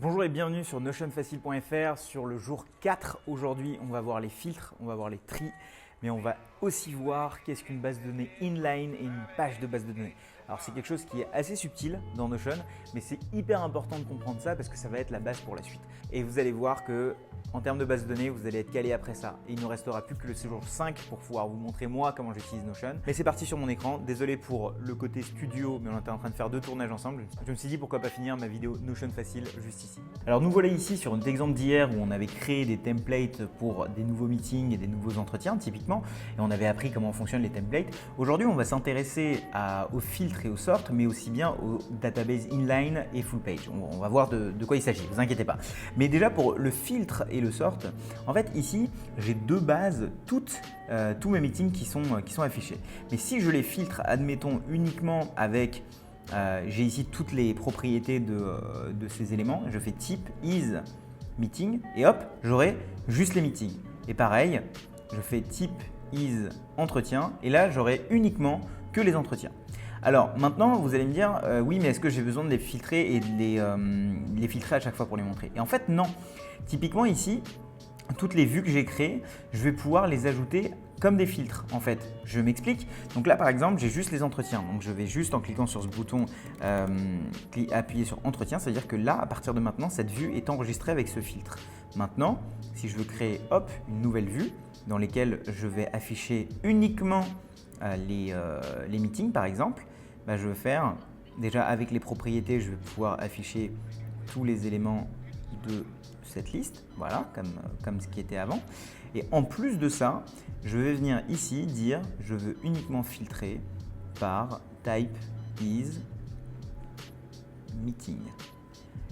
Bonjour et bienvenue sur notionfacile.fr. Sur le jour 4, aujourd'hui, on va voir les filtres, on va voir les tris, mais on va aussi voir qu'est-ce qu'une base de données inline et une page de base de données. Alors c'est quelque chose qui est assez subtil dans Notion, mais c'est hyper important de comprendre ça parce que ça va être la base pour la suite. Et vous allez voir que en termes de base de données, vous allez être calé après ça. Et il ne nous restera plus que le séjour 5 pour pouvoir vous montrer moi comment j'utilise Notion. Mais c'est parti sur mon écran. Désolé pour le côté studio, mais on était en train de faire 2 tournages ensemble. Je me suis dit pourquoi pas finir ma vidéo Notion facile juste ici. Alors nous voilà ici sur un exemple d'hier où on avait créé des templates pour des nouveaux meetings et des nouveaux entretiens typiquement. Et on avait appris comment fonctionnent les templates. Aujourd'hui, on va s'intéresser aux filtres et aux sorts, mais aussi bien aux databases inline et full page. On va voir de quoi il s'agit, ne vous inquiétez pas. Mais déjà pour le filtre et le sort, en fait ici j'ai deux bases, tous mes meetings qui sont affichés. Mais si je les filtre, admettons uniquement avec, j'ai ici toutes les propriétés de ces éléments, je fais type is meeting et hop, j'aurai juste les meetings. Et pareil, je fais type is entretien et là j'aurai uniquement que les entretiens. Alors maintenant, vous allez me dire, oui, mais est-ce que j'ai besoin de les filtrer et de les filtrer à chaque fois pour les montrer? Et en fait, non. Typiquement ici, toutes les vues que j'ai créées, je vais pouvoir les ajouter comme des filtres en fait. Je m'explique. Donc là par exemple, j'ai juste les entretiens. Donc je vais juste en cliquant sur ce bouton appuyer sur entretien, c'est-à-dire que là, à partir de maintenant, cette vue est enregistrée avec ce filtre. Maintenant, si je veux créer une nouvelle vue dans laquelle je vais afficher uniquement les meetings par exemple, je vais faire déjà avec les propriétés, je vais pouvoir afficher tous les éléments de cette liste, voilà, comme ce qui était avant. Et en plus de ça, je vais venir ici dire je veux uniquement filtrer par type is meeting.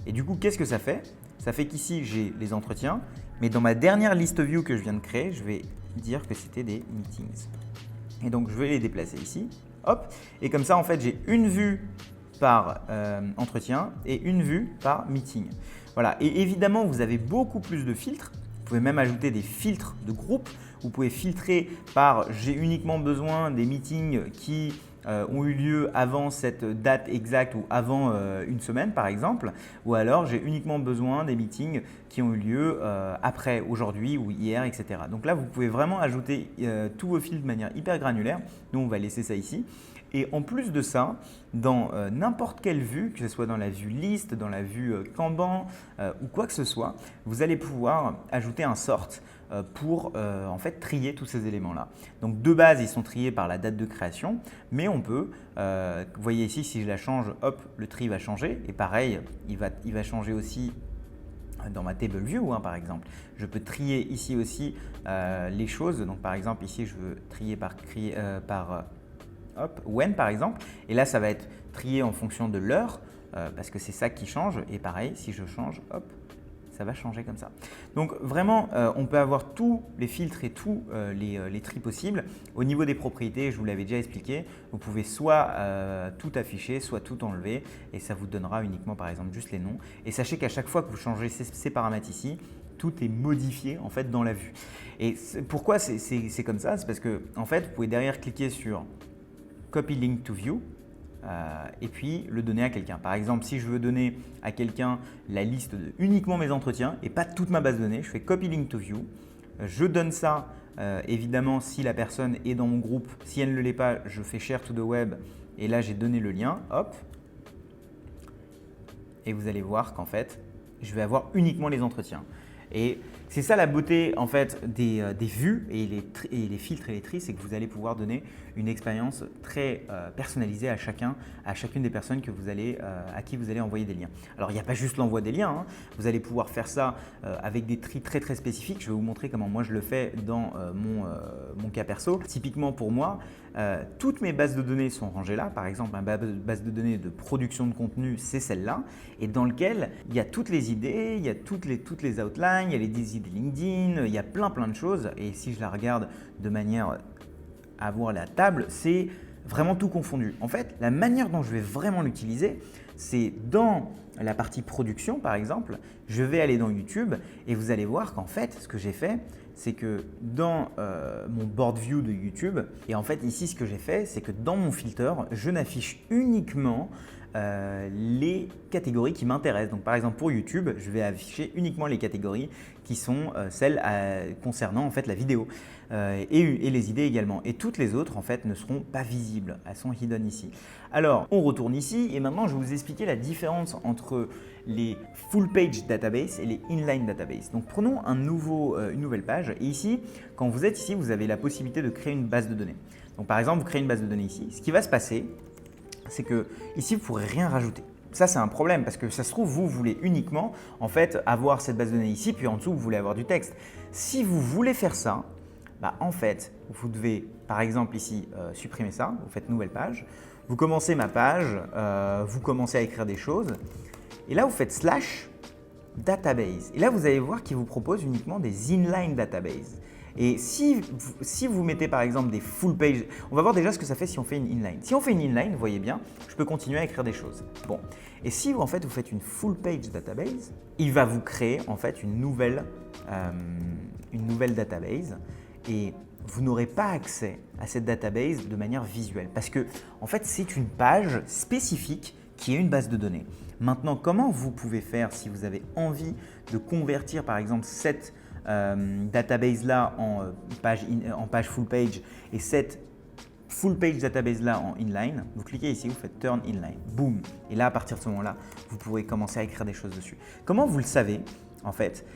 Et du coup, qu'est-ce que ça fait? Ça fait qu'ici, j'ai les entretiens, mais dans ma dernière liste view que je viens de créer, je vais dire que c'était des meetings. Et donc, je vais les déplacer ici, hop, et comme ça, en fait, j'ai une vue par entretien et une vue par meeting. Voilà, et évidemment, vous avez beaucoup plus de filtres. Vous pouvez même ajouter des filtres de groupe. Vous pouvez filtrer par j'ai uniquement besoin des meetings qui ont eu lieu avant cette date exacte ou avant une semaine par exemple, ou alors j'ai uniquement besoin des meetings qui ont eu lieu après aujourd'hui ou hier, etc. Donc là, vous pouvez vraiment ajouter tous vos filtres de manière hyper granulaire. Nous, on va laisser ça ici. Et en plus de ça, dans n'importe quelle vue, que ce soit dans la vue liste, dans la vue Kanban ou quoi que ce soit, vous allez pouvoir ajouter un sort pour en fait trier tous ces éléments-là. Donc de base, ils sont triés par la date de création, mais on peut, vous voyez ici, si je la change, hop, le tri va changer. Et pareil, il va changer aussi dans ma table view par exemple. Je peux trier ici aussi les choses. Donc par exemple, ici, je veux trier par when par exemple, et là ça va être trié en fonction de l'heure parce que c'est ça qui change, et pareil si je change, hop, ça va changer comme ça. Donc vraiment on peut avoir tous les filtres et tous les tris possibles. Au niveau des propriétés, je vous l'avais déjà expliqué, vous pouvez soit tout afficher, soit tout enlever, et ça vous donnera uniquement par exemple juste les noms. Et sachez qu'à chaque fois que vous changez ces paramètres ici, tout est modifié en fait dans la vue. Et pourquoi c'est comme ça? C'est parce que en fait vous pouvez derrière cliquer sur copy link to view et puis le donner à quelqu'un. Par exemple, si je veux donner à quelqu'un la liste de uniquement mes entretiens et pas toute ma base de données, je fais copy link to view. Je donne ça évidemment si la personne est dans mon groupe. Si elle ne l'est pas, je fais share to the web et là j'ai donné le lien. Hop. Et vous allez voir qu'en fait, je vais avoir uniquement les entretiens. Et c'est ça la beauté en fait des vues et les filtres et les tris, c'est que vous allez pouvoir donner une expérience très personnalisée à chacune des personnes à qui vous allez envoyer des liens. Alors il n'y a pas juste l'envoi des liens, vous allez pouvoir faire ça avec des tris très très spécifiques. Je vais vous montrer comment moi je le fais dans mon cas perso. Typiquement pour moi, toutes mes bases de données sont rangées là. Par exemple, ma base de données de production de contenu, c'est celle-là, et dans lequel il y a toutes les idées, il y a toutes les outlines, il y a les idées LinkedIn, il y a plein de choses. Et si je la regarde de manière à voir la table, c'est vraiment tout confondu. En fait, la manière dont je vais vraiment l'utiliser, c'est dans la partie production par exemple, je vais aller dans YouTube et vous allez voir qu'en fait, ce que j'ai fait, c'est que dans mon board view de YouTube, et en fait ici ce que j'ai fait, c'est que dans mon filter, je n'affiche uniquement les catégories qui m'intéressent. Donc par exemple pour YouTube, je vais afficher uniquement les catégories qui sont celles concernant en fait la vidéo et les idées également. Et toutes les autres en fait ne seront pas visibles, elles sont hidden ici. Alors on retourne ici et maintenant je vais vous expliquer la différence entre les full page database et les inline database. Donc prenons une nouvelle page et ici, quand vous êtes ici, vous avez la possibilité de créer une base de données. Donc par exemple, vous créez une base de données ici. Ce qui va se passer, c'est que ici, vous ne pourrez rien rajouter. Ça, c'est un problème parce que ça se trouve, vous voulez uniquement en fait avoir cette base de données ici, puis en dessous, vous voulez avoir du texte. Si vous voulez faire ça, bah, en fait, vous devez par exemple ici supprimer ça, vous faites nouvelle page, vous commencez ma page, vous commencez à écrire des choses et là, vous faites slash database. Et là, vous allez voir qu'il vous propose uniquement des inline database. Et si vous mettez par exemple des full page, on va voir déjà ce que ça fait si on fait une inline. Si on fait une inline, vous voyez bien, je peux continuer à écrire des choses. Bon, et si en fait vous faites une full page database, il va vous créer en fait une nouvelle database et vous n'aurez pas accès à cette database de manière visuelle parce que en fait c'est une page spécifique qui est une base de données. Maintenant, comment vous pouvez faire si vous avez envie de convertir par exemple cette database là en page full page et cette full page database là en inline, vous cliquez ici, vous faites turn inline, boum, et là à partir de ce moment là, vous pourrez commencer à écrire des choses dessus. Comment vous le savez en fait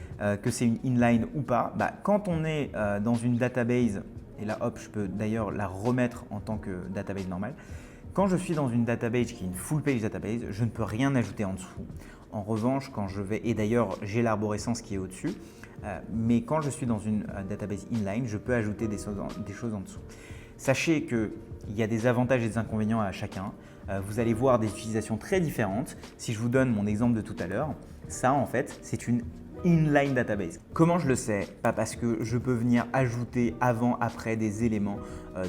que c'est une inline ou pas? Quand on est dans une database, et là hop, je peux d'ailleurs la remettre en tant que database normale. Quand je suis dans une database qui est une full page database, je ne peux rien ajouter en dessous. En revanche, quand je vais, et d'ailleurs j'ai l'arborescence qui est au-dessus, mais quand je suis dans une database inline, je peux ajouter des choses en dessous. Sachez qu'il y a des avantages et des inconvénients à chacun. Vous allez voir des utilisations très différentes. Si je vous donne mon exemple de tout à l'heure, ça en fait c'est une inline database. Comment je le sais? Pas parce que je peux venir ajouter avant, après des éléments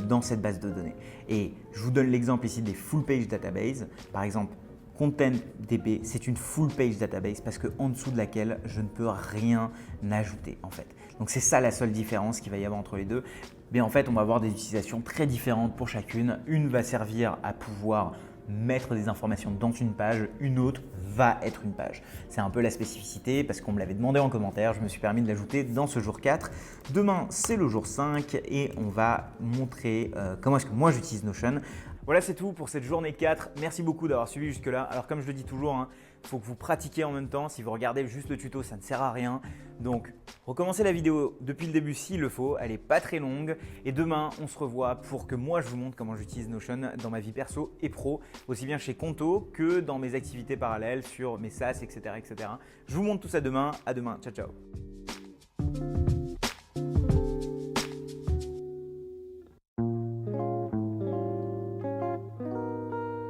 dans cette base de données. Et je vous donne l'exemple ici des full page database. Par exemple, ContentDB, c'est une full page database parce qu'en dessous de laquelle je ne peux rien ajouter en fait. Donc c'est ça la seule différence qu'il va y avoir entre les deux. Mais en fait, on va avoir des utilisations très différentes pour chacune. Une va servir à pouvoir mettre des informations dans une page, une autre va être une page. C'est un peu la spécificité parce qu'on me l'avait demandé en commentaire, je me suis permis de l'ajouter dans ce jour 4. Demain, c'est le jour 5 et on va montrer comment est-ce que moi j'utilise Notion. Voilà, c'est tout pour cette journée 4. Merci beaucoup d'avoir suivi jusque-là. Alors comme je le dis toujours, il faut que vous pratiquiez en même temps. Si vous regardez juste le tuto, ça ne sert à rien. Donc, recommencez la vidéo depuis le début s'il le faut. Elle n'est pas très longue. Et demain, on se revoit pour que moi, je vous montre comment j'utilise Notion dans ma vie perso et pro, aussi bien chez Conto que dans mes activités parallèles sur mes SaaS, etc., etc. Je vous montre tout ça demain. À demain. Ciao, ciao.